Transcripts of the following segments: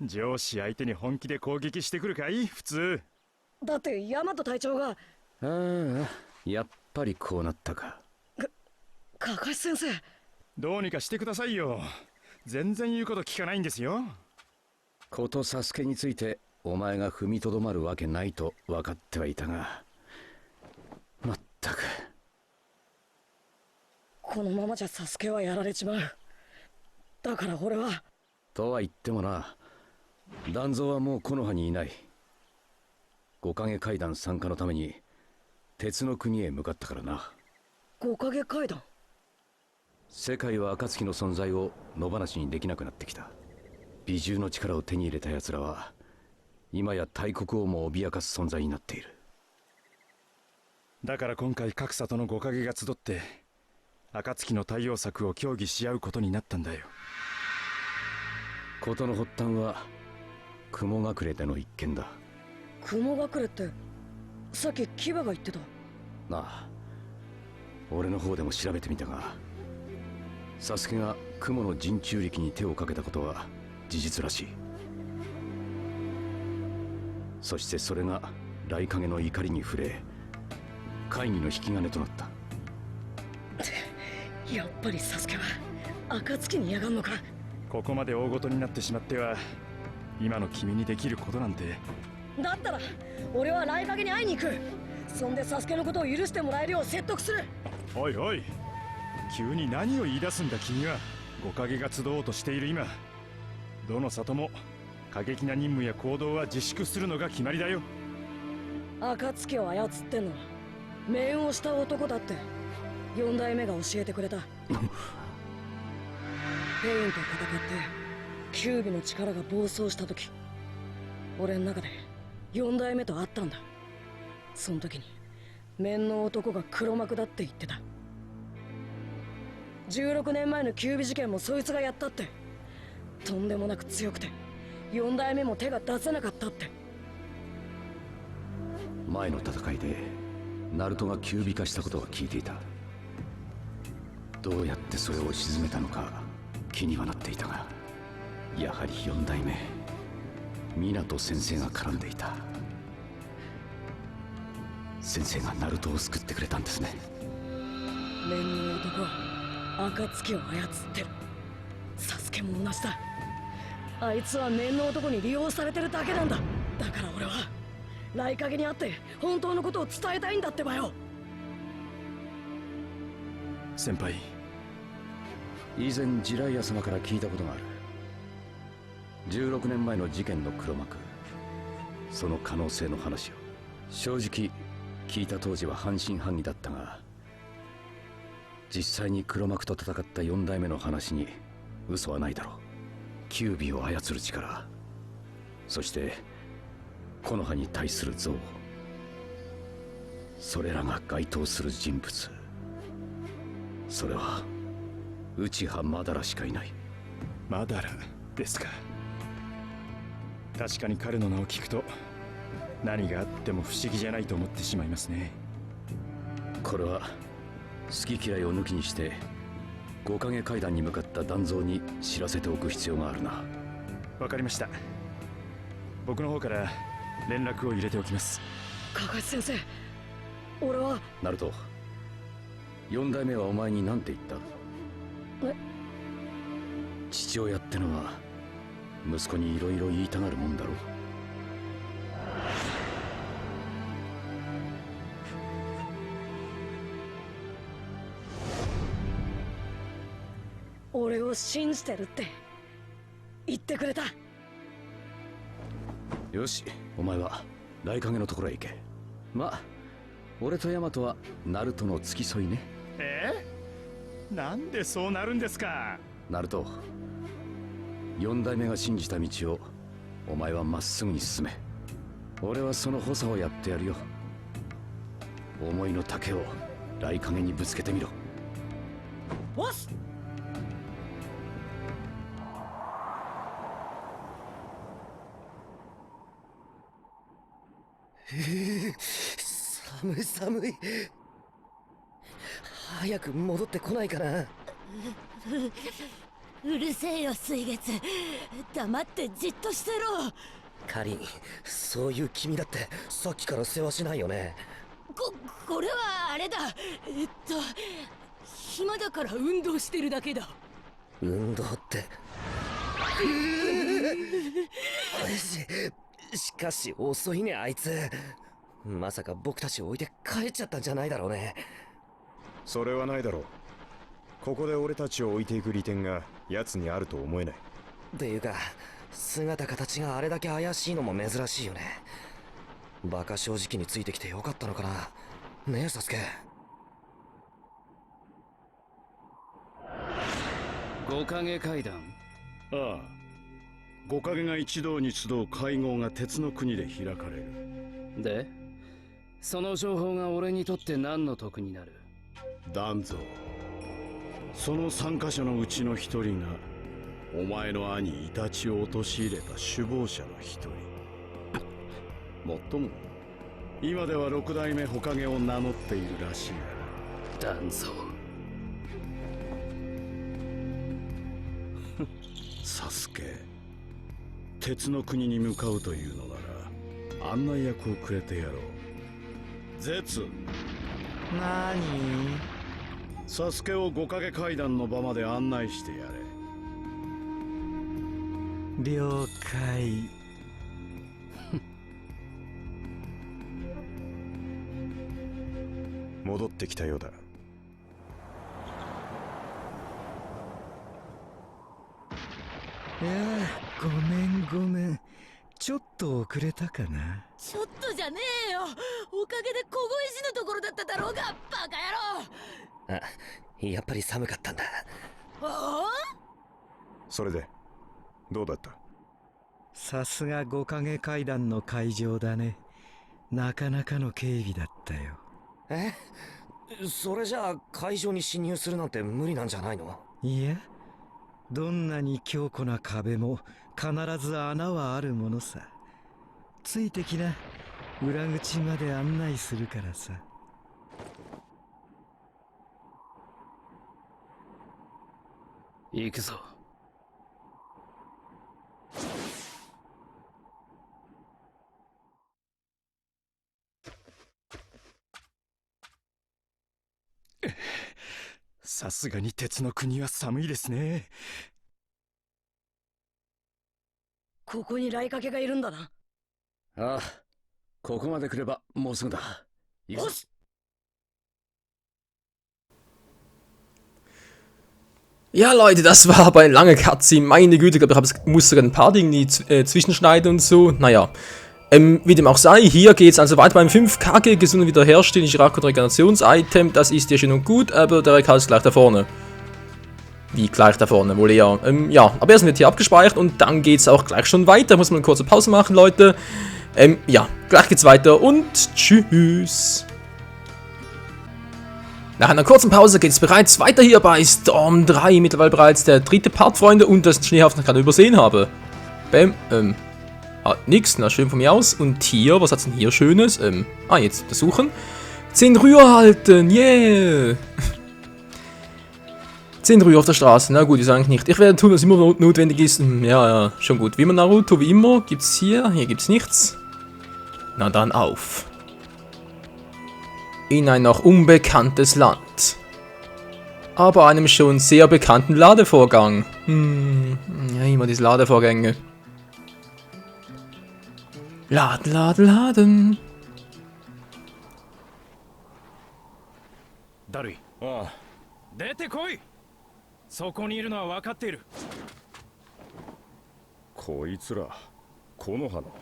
上司相手に本気で攻撃してくるかい普通。だって大和隊長が。ああ、やっぱりこうなったか。かかし先生、どうにかしてくださいよ。全然言うこと聞かないんですよ。ことサスケについてお前が踏みとどまるわけないと分かってはいたが、まったくこのままじゃサスケはやられちまう。だから俺は。とは言ってもな、団蔵はもう木の葉にいない。五影階段参加のために鉄の国へ向かったからな。五影階段。世界は暁の存在を野放しにできなくなってきた。美獣の力を手に入れた奴らは今や大国をも脅かす存在になっている。だから今回各里の五影が集って暁の対応策を協議し合うことになったんだよ。事の発端は雲隠れでの一件だ。雲隠れってさっき牙が言ってた。なあ、俺の方でも調べてみたが、サスケが雲の陣中力に手をかけたことは事実らしい。そしてそれが雷影の怒りに触れ、会議の引き金となった。やっぱりサスケは暁にやがんのか。ここまで大ごとになってしまっては今の君にできることなんて。だったら俺は雷影に会いに行く。そんでサスケのことを許してもらえるよう説得する。おいおい、急に何を言い出すんだ君は。五影が集おうとしている今、どの里も過激な任務や行動は自粛するのが決まりだよ。暁を操ってんのは命運をした男だって四代目が教えてくれた。ペインと戦ってキュービの力が暴走した時、俺の中で四代目と会ったんだ。その時に面の男が黒幕だって言ってた。16年前のキュービ事件もそいつがやったって。とんでもなく強くて四代目も手が出せなかったって。前の戦いでナルトがキュービ化したことは聞いていた。どうやってそれを鎮めたのか気にはなっていたが、やはり四代目湊先生が絡んでいた。先生がナルトを救ってくれたんですね。面の男は暁を操ってる。サスケも同じだ。あいつは面の男に利用されてるだけなんだ。だから俺は雷影に会って本当のことを伝えたいんだってばよ。先輩、以前ジライア様から聞いたことがある。16年前の事件の黒幕、その可能性の話を。正直聞いた当時は半信半疑だったが、実際に黒幕と戦った4代目の話に嘘はないだろう。キュービを操る力、そして木の葉に対する憎悪、それらが該当する人物、それは内葉マダラしかいない。マダラですか。確かに彼の名を聞くと何があっても不思議じゃないと思ってしまいますね。これは好き嫌いを抜きにして五影階段に向かった団蔵に知らせておく必要があるな。わかりました。僕の方から連絡を入れておきます。かかし先生、俺は。ナルト、4代目はお前に何て言った？え？父親ってのは息子にいろいろ言いたがるもんだろう。俺を信じてるって言ってくれた。よし、お前は雷影のところへ行け。まあ俺とヤマトはナルトの付き添いね。なんでそうなるんですか。ナルト、4代目が信じた道をお前はまっすぐに進め。俺はその補佐をやってやるよ。思いの丈を雷影にぶつけてみろ。ボス。寒い寒い。早く戻ってこないかな。うるせえよ水月。黙ってじっとしてろ。カリン、そういう君だってさっきから世話しないよね。これはあれだ。暇だから運動してるだけだ。運動ってしかし遅いねあいつ。まさか僕たち置いて帰っちゃったんじゃないだろうね。それはないだろう。ここで俺たちを置いていく利点が奴にあると思えない。っていうか姿形があれだけ怪しいのも珍しいよね。バカ正直についてきてよかったのかな。ねえサスケ。五影階段。ああ、五影が一堂に集う会合が鉄の国で開かれる。でその情報が俺にとって何の得になる？団蔵、その参加者のうちの一人がお前の兄イタチを陥れた首謀者の一人。もっとも今では六代目火影を名乗っているらしいが。団蔵。サスケ、鉄の国に向かうというのなら案内役をくれてやろう。ゼツ、なに？サスケを五影階段の場まで案内してやれ。了解。戻ってきたようだ。いやあ、ごめん。ちょっと遅れたかな。ちょっとじゃねえよ。おかげで小声師のところだっただろうが、バカ野郎。あ、やっぱり寒かったんだ。ああ？それでどうだった？さすが五影階段の会場だね。なかなかの警備だったよ。それじゃあ会場に侵入するなんて無理なんじゃないの？いや、どんなに強固な壁も必ず穴はあるものさ。ついてきな。裏口まで案内するからさ。行くぞ。さすがに鉄の国は寒いですね。ここに来かけがいるんだな。ああ、ここまで来ればもうすぐだ。行くぞ。よし。Ja, Leute, das war aber eine lange Cutscene. Meine Güte, ich glaube, ich muss sogar ein paar Dinge zwischenschneiden und so. Naja. Wie dem auch sei, hier geht es also weiter beim 5K Gesundung wiederherstellen, Chirac und Regenerations-Item. Das ist ja schön und gut, aber der Rekal ist gleich da vorne. Wie gleich da vorne, wohl eher. Ja, aber erst wird hier abgespeichert und dann geht es auch gleich schon weiter. Muss man eine kurze Pause machen, Leute. Ja, gleich geht's weiter und tschüss. Nach einer kurzen Pause geht es bereits weiter hier bei Storm 3. Mittlerweile bereits der dritte Part, Freunde, und das Schneehaft, das ich gerade übersehen habe. Bam, nix, na schön von mir aus. Und hier, was hat's denn hier Schönes? Jetzt untersuchen. 10 Rühr halten, yeah! 10 Rühr auf der Straße, na gut, ich sage nicht. Ich werde tun, was immer notwendig ist. Ja, schon gut. Wie immer Naruto, wie immer. Gibt's hier gibt's nichts. Na dann auf. In ein noch unbekanntes Land. Aber einem schon sehr bekannten Ladevorgang. Ja, immer diese Ladevorgänge. Laden. ダルイ、ああ、出てこい。そこにいるのは分かっている。こいつら、木の葉の。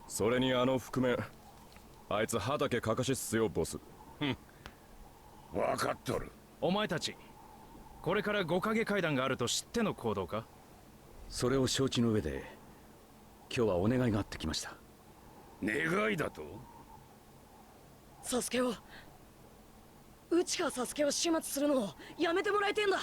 それにあの覆面、あいつ畑かかしっすよ、ボス。分かっとる。お前たち、これから五影階段があると知っての行動か？それを承知の上で今日はお願いがあってきました。願いだと？サスケを、うちがサスケを始末するのをやめてもらいてんだ。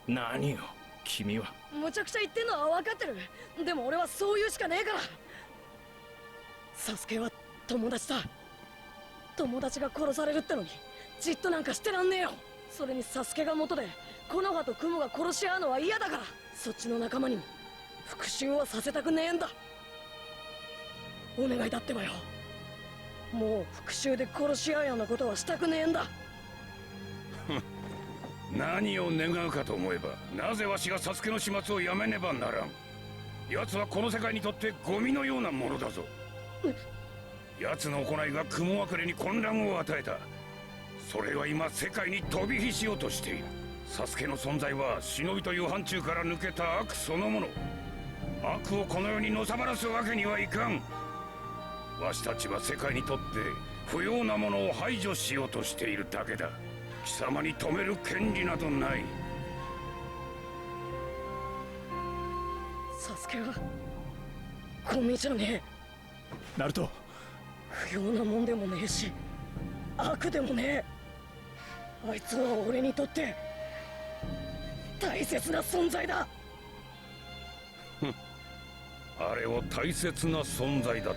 何よ、君は。むちゃくちゃ言ってんのは分かってる。でも俺はそういうしかねえから。サスケは友達だ。友達が殺されるってのにじっとなんかしてらんねえよ。それにサスケが元で木の葉と雲が殺し合うのは嫌だから、そっちの仲間にも復讐はさせたくねえんだ。お願いだってばよ。もう復讐で殺し合うようなことはしたくねえんだ。何を願うかと思えば、なぜわしがサスケの始末をやめねばならん。奴はこの世界にとってゴミのようなものだぞ。奴の行いが雲隠れに混乱を与えた。それは今世界に飛び火しようとしている。サスケの存在は忍びという範疇から抜けた悪そのもの。悪をこの世にのさばらすわけにはいかん。わしたちは世界にとって不要なものを排除しようとしているだけだ。貴様に止める権利などない。サスケはゴミじゃねえ。ナルト、不要なもんでもねえし悪でもねえ。あいつは俺にとって大切な存在だ。あれを大切な存在だとは。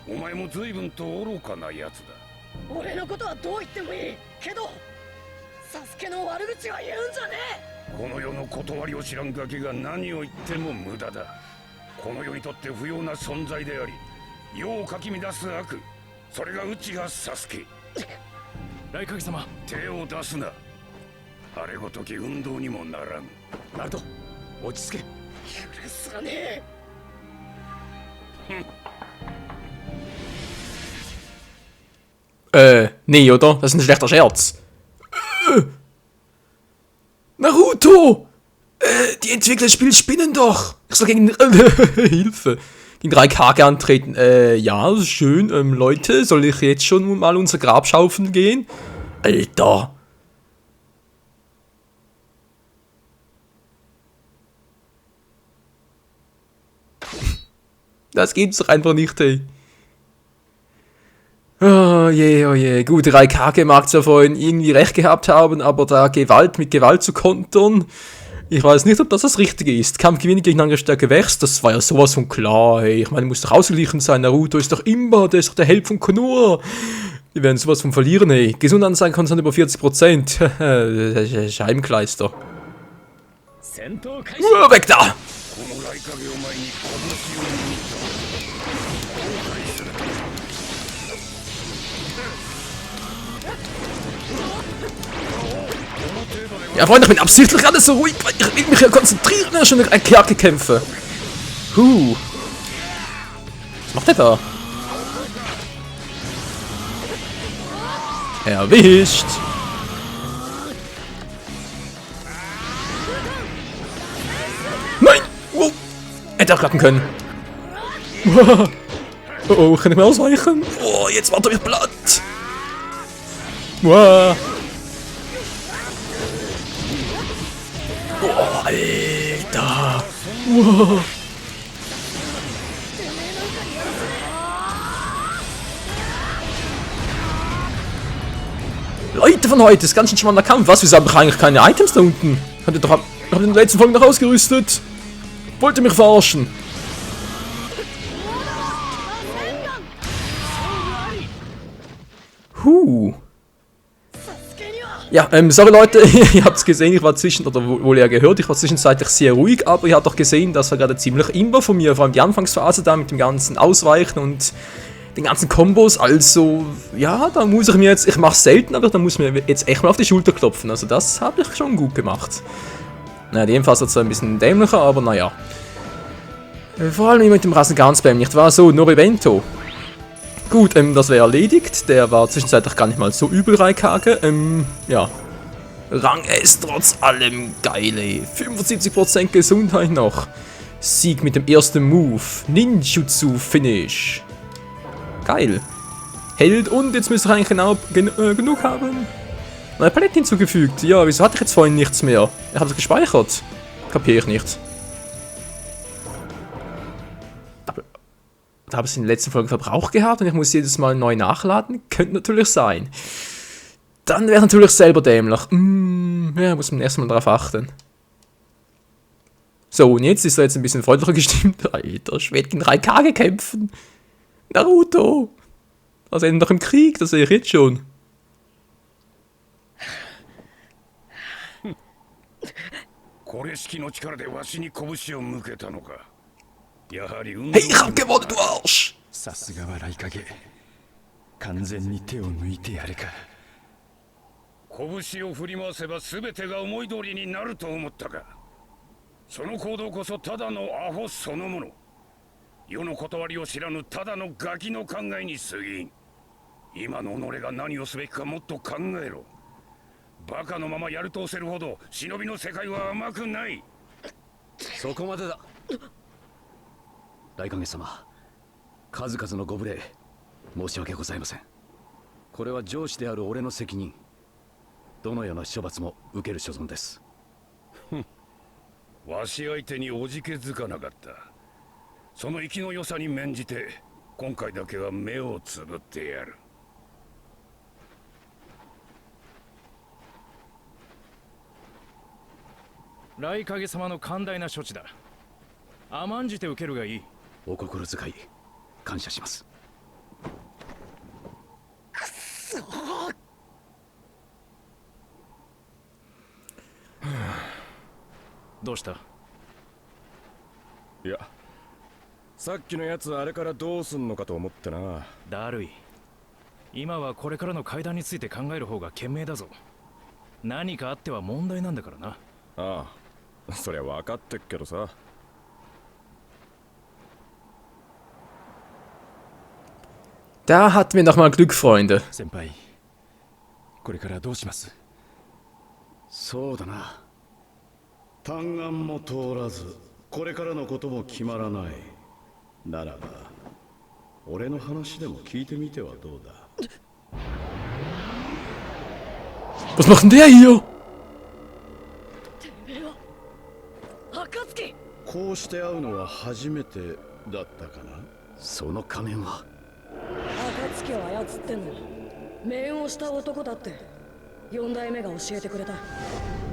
お前も随分と愚かなやつだ。俺のことはどう言ってもいいけど、サスケの悪口は言うんじゃねえ。この世の断りを知らんガキが何を言っても無駄だ。この世にとって不要な存在であり、世をかき乱す悪、それが内葉サスケ。雷影様、手を出すな。あれごとき運動にもならん。ナルト、落ち着け。許さねえ。Nee, oder? Das ist ein schlechter Scherz. Naruto! Die Entwickler des Spiels spinnen doch! Ich soll gegen... Hilfe! Gegen 3 Kage antreten. Ja, schön. Leute, soll ich jetzt schon mal unser Grab schaufeln gehen? Alter! Das gibt's doch einfach nicht, ey. Oh je, gut, Raikage mag zwar vorhin irgendwie recht gehabt haben, aber da Gewalt mit Gewalt zu kontern, ich weiß nicht, ob das Richtige ist. Kampfgewinn gegen Angriffsstärke wächst, das war ja sowas von klar, hey. Ich meine, muss doch ausgeglichen sein, Naruto ist doch immer, der ist doch der Held von Konoha. Wir werden sowas von verlieren, hey. Gesundanzeigen konstant über 40%. Scheibenkleister. Weg da! この雷影を前に拳を握った。後悔する。Ja, Freunde, ich bin absichtlich alles so ruhig, weil ich will mich ja konzentrieren, ja, schon eine Kerke kämpfe. Was macht der da? Erwischt. Nein! Oh. Hätte auch klappen können. Oh, kann ich mir ausweichen? Oh, jetzt macht er mich platt. Wow. Oh, Alter. Wow. Leute von heute, ist ganz schön schmaler Kampf. Was, wieso habe ich eigentlich keine Items da unten? Habt ihr doch in den letzten Folgen noch ausgerüstet? Wollt ihr mich verarschen? Ja, sorry Leute, ihr habt's gesehen, ich war wohl ja gehört, ich war zwischenzeitlich sehr ruhig, aber ihr habt doch gesehen, das war gerade ziemlich imber von mir, vor allem die Anfangsphase da mit dem ganzen Ausweichen und den ganzen Kombos, also, ja, da muss ich mir jetzt, ich mach's selten, aber da muss ich mir jetzt echt mal auf die Schulter klopfen, also das habe ich schon gut gemacht. Naja, in dem Fall ist es ein bisschen dämlicher, aber naja. Vor allem mit dem Rasengan-Spam, nicht wahr? So, Noribento. Gut, das wäre erledigt. Der war zwischenzeitlich gar nicht mal so übel, Raikage. Ja. Rang S trotz allem geil, ey. 75% Gesundheit noch. Sieg mit dem ersten Move. Ninjutsu Finish. Geil. Held und jetzt müsste ich eigentlich genau genug haben. Neue Palette hinzugefügt. Ja, wieso hatte ich jetzt vorhin nichts mehr? Ich habe es gespeichert. Kapiere ich nicht. Da habe ich es in den letzten Folgen Verbrauch gehabt und ich muss jedes Mal neu nachladen. Könnte natürlich sein. Dann wäre natürlich selber dämlich. Ja, muss man erstmal drauf achten. So, und jetzt ist er jetzt ein bisschen freundlicher gestimmt. Alter, ich werde gegen 3K kämpfen. Naruto. Also, er ist noch im Krieg, das sehe ich jetzt schon. これ式の力でわしに拳を向けたのか。やはり運 Hey, ich hab gewonnen, du Arsch! さすがは雷影。完全に手を抜いてやるか。拳を振り回せば全てが思い通りになると思ったか。その行動こそただのアホそのもの。世の断りを知らぬただのガキの考えに過ぎん。今の己が何をすべきかもっと考えろ。バカのままやるとせるほど忍びの世界は甘くない。そこまでだ。大影様、数々のご無礼申し訳ございません。これは上司である俺の責任。どのような処罰も受ける所存です。わし相手におじけづかなかった。その生きの良さに免じて今回だけは目をつぶってやる。雷影様の寛大な処置だ。甘んじて受けるがいい。お心遣い感謝します。どうした？いや、さっきのやつあれからどうすんのかと思ってな。だるい。今はこれからの階段について考える方が賢明だぞ。何かあっては問題なんだからな。ああ、そりゃ分かってっけどさ。Da hatten wir nochmal Glück, Freunde. 先輩、これからどうします？そうだな。嘆願も通らず、これからのことも決まらない。ならば、俺の話でも聞いてみてはどうだ。Was macht denn der hier? てめえは暁。こうして会うのは初めてだったかな。その仮面は暁を操ってんの面をした男だって4代目が教えてくれた。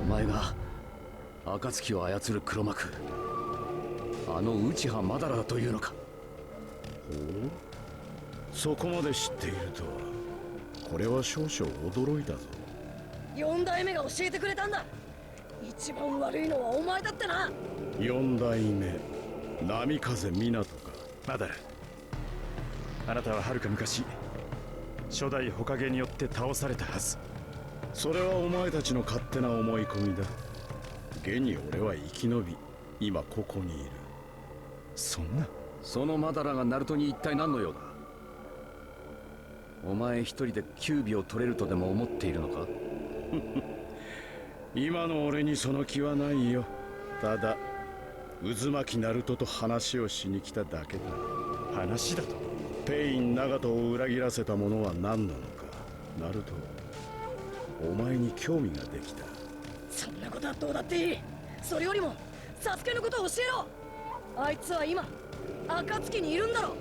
お前が暁を操る黒幕、あの内葉マダラだというのか。そこまで知っているとは。これは少々驚いたぞ。4代目が教えてくれたんだ。一番悪いのはお前だってな。4代目波風湊か。マダラ、あなたは遥か昔初代火影によって倒されたはず。それはお前たちの勝手な思い込みだ。現に俺は生き延び今ここにいる。そんな。そのマダラがナルトに一体何の用だ。お前一人で九尾を取れるとでも思っているのか。今の俺にその気はないよ。ただ渦巻きナルトと話をしに来ただけだ。話だと。ペイン長門を裏切らせたものは何なのか。ナルト、お前に興味ができた。そんなことはどうだっていい。それよりもサスケのことを教えろ。あいつは今暁にいるんだろ。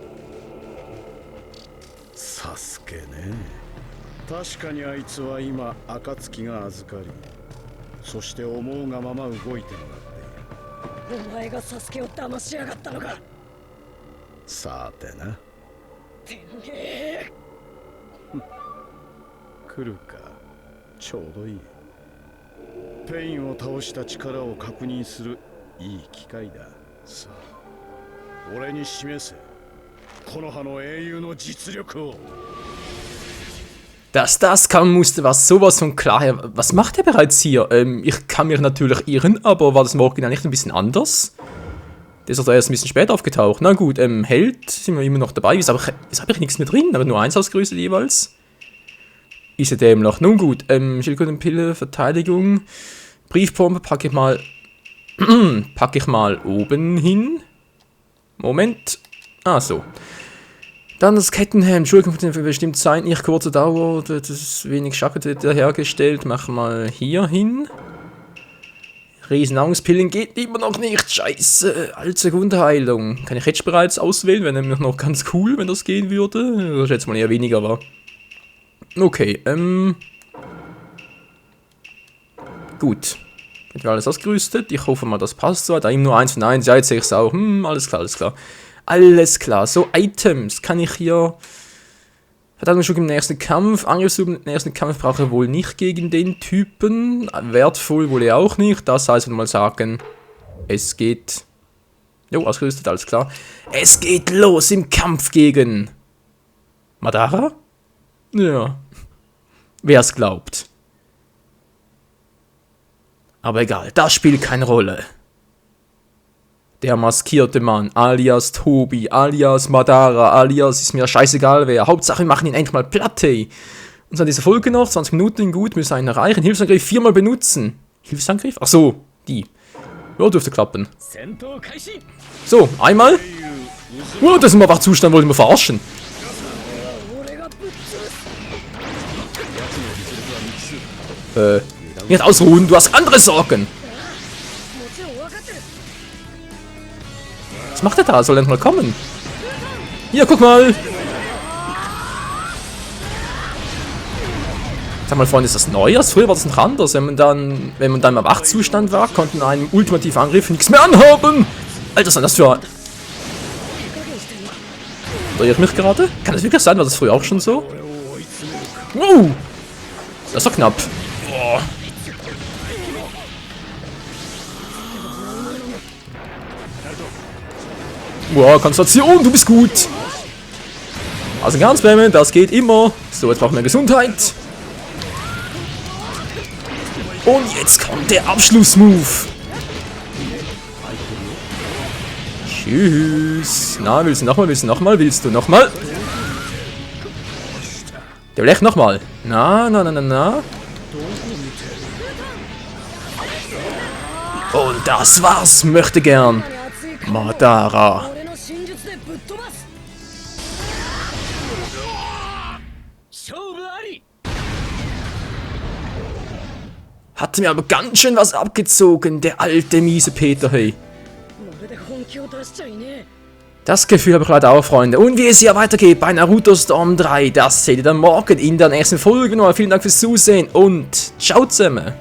サスケね。確かにあいつは今暁が預かり、そして思うがまま動いてもらっている。お前がサスケを騙しやがったのか。さてな。てめえ。来るか。ちょうどいい。ペインを倒した力を確認するいい機会だ。さあ、俺に示せ。この葉の英雄の実力を。Dass das kommen musste, war sowas von klar. Was macht er bereits hier? Ich kann mich natürlich irren, aber war das im Original nicht ein bisschen anders? Der ist doch erst ein bisschen später aufgetaucht. Na gut, Held sind wir immer noch dabei. Wieso habe ich nichts mehr drin? Aber nur eins ausgerüstet jeweils. Ist er dem noch? Nun gut, Schildkrötenpille, Verteidigung. Briefpumpe packe ich mal. Packe ich mal oben hin. Moment. Ah, so. Dann das Kettenhemd, Entschuldigung für bestimmt Zeit, nicht kurze Dauer, das ist wenig Schatten hergestellt, machen wir hier hin. Riesenangstpillen geht immer noch nicht, scheiße, alte Wundheilung. Kann ich jetzt bereits auswählen, wäre nämlich noch ganz cool, wenn das gehen würde. Ich schätze mal eher weniger, aber... Okay, gut. Jetzt wir alles ausgerüstet, ich hoffe mal, das passt so. Da eben nur 1 von 1, ja, jetzt sehe ich es auch. Alles klar, alles klar. Alles klar, so Items kann ich hier Verteidigungsschub im nächsten Kampf. Angriffsschub im nächsten Kampf braucht er wohl nicht gegen den Typen. Wertvoll wohl er auch nicht. Das heißt, wir mal sagen, es geht... Jo, ausgerüstet, alles klar. Es geht los im Kampf gegen... Madara? Ja. Wer es glaubt. Aber egal, das spielt keine Rolle. Der maskierte Mann, alias Tobi, alias Madara, alias ist mir scheißegal wer. Hauptsache, wir machen ihn endlich mal platt, ey. Und an dieser Folge noch, 20 Minuten, gut, müssen einen erreichen. Hilfsangriff 4-mal benutzen. Hilfsangriff? Ach so, die. Ja, dürfte klappen. So, einmal. Oh, das ist ein Wachzustand, wollte ich mal verarschen. Nicht ausruhen, du hast andere Sorgen. Was macht er da? Soll er mal kommen? Hier, guck mal. Sag mal, Freunde, ist das Neues? Früher war das noch anders. Wenn man dann im Wachzustand war, konnten einem ultimativen Angriff nichts mehr anhaben. Alter, was ist das für ein... Irrt mich gerade? Kann das wirklich sein? War das früher auch schon so? Wow! Das war knapp. Boah. Wow, Konzentration, du bist gut. Also ganz spammen, das geht immer. So, jetzt brauchen wir Gesundheit. Und jetzt kommt der Abschlussmove. Tschüss. Na, willst du nochmal? Willst du nochmal? Willst du nochmal? Der will echt nochmal. Na. Und das war's, möchte gern. Madara. Hat mir aber ganz schön was abgezogen, der alte miese Peter, hey. Das Gefühl habe ich leider auch, Freunde. Und wie es hier weitergeht bei Naruto Storm 3, das seht ihr dann morgen in der nächsten Folge. Nochmal vielen Dank fürs Zusehen und ciao zusammen.